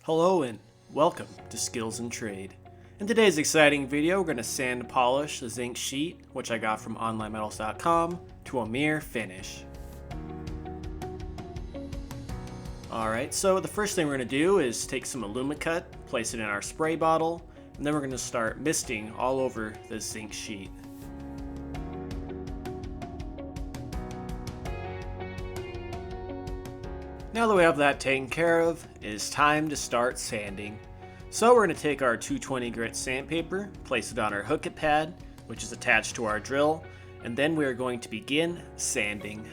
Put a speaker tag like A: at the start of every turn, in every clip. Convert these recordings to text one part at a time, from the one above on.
A: Hello and welcome to Skills and Trade. In today's exciting video, we're going to sand polish the zinc sheet, which I got from onlinemetals.com, to a mere finish. Alright, so the first thing we're going to do is take some Alumicut, place it in our spray bottle, and then we're going to start misting all over the zinc sheet. Now that we have that taken care of, it is time to start sanding. So we're going to take our 220 grit sandpaper, place it on our hook it pad, which is attached to our drill, and then we are going to begin sanding.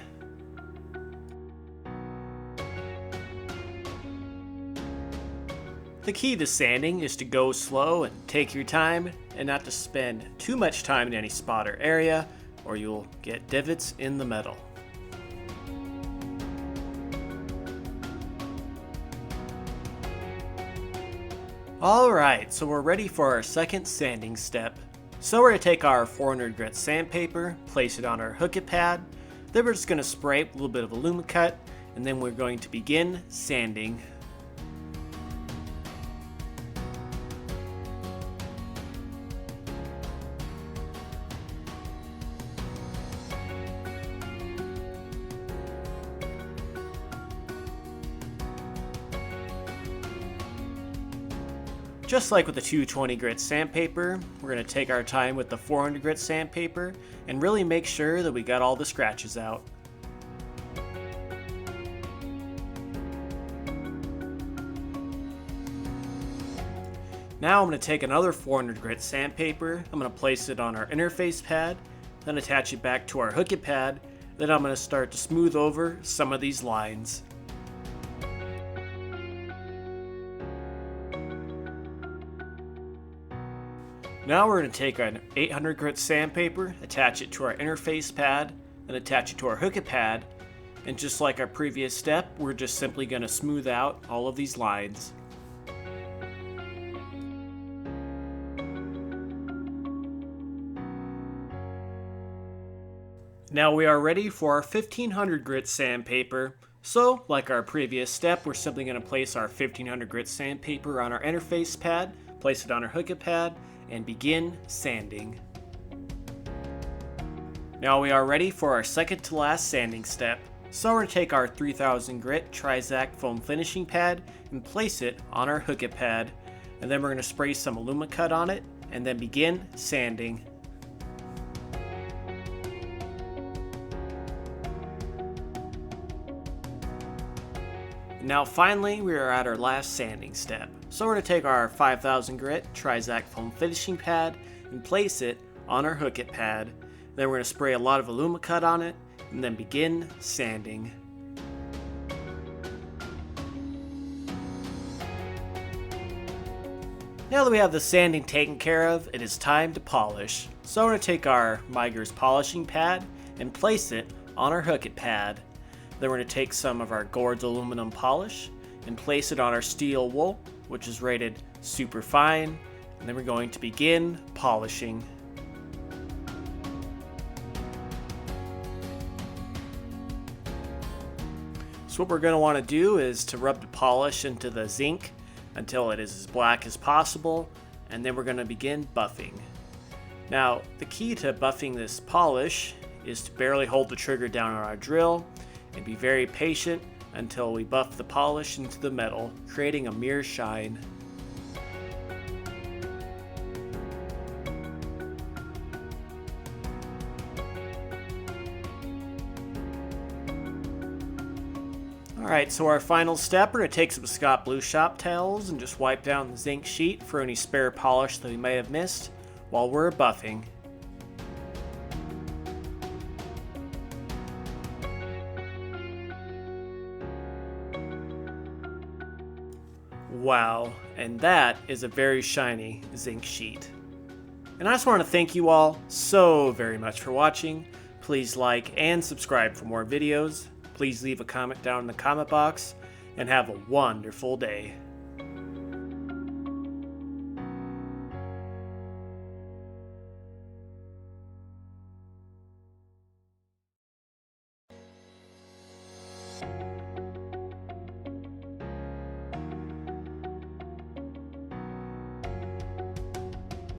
A: The key to sanding is to go slow and take your time, and not to spend too much time in any spot or area, or you'll get divots in the metal. Alright, so we're ready for our second sanding step. So we're going to take our 400 grit sandpaper, place it on our hook it pad, then we're just going to spray a little bit of Alumicut, and then we're going to begin sanding. Just like with the 220 grit sandpaper, we're going to take our time with the 400 grit sandpaper and really make sure that we got all the scratches out. Now I'm going to take another 400 grit sandpaper, I'm going to place it on our interface pad, then attach it back to our hook it pad, then I'm going to start to smooth over some of these lines. Now we're going to take an 800 grit sandpaper, attach it to our interface pad, and attach it to our hook it pad, and just like our previous step, we're just simply going to smooth out all of these lines. Now we are ready for our 1500 grit sandpaper. So, like our previous step, we're simply going to place our 1500 grit sandpaper on our interface pad, place it on our hook it pad, and begin sanding. Now we are ready for our second to last sanding step. So we're going to take our 3000 grit Trizact foam finishing pad and place it on our hook it pad, and then we're going to spray some Alumicut on it and then begin sanding. Now finally, we are at our last sanding step. So we're going to take our 5000 grit Trizact foam finishing pad and place it on our hook it pad. Then we're going to spray a lot of Alumicut on it and then begin sanding. Now that we have the sanding taken care of, it is time to polish. So we're going to take our Miger's polishing pad and place it on our hook it pad. Then we're going to take some of our Gord's aluminum polish and place it on our steel wool, which is rated super fine, and then we're going to begin polishing. So what we're going to want to do is to rub the polish into the zinc until it is as black as possible, and then we're going to begin buffing. Now, the key to buffing this polish is to barely hold the trigger down on our drill and be very patient until we buff the polish into the metal, creating a mere shine. Alright, so our final step, we're going to take some Scott Blue Shop towels and just wipe down the zinc sheet for any spare polish that we may have missed while we're buffing. Wow, and that is a very shiny zinc sheet. And I just want to thank you all so very much for watching. Please like and subscribe for more videos. Please leave a comment down in the comment box, and have a wonderful day.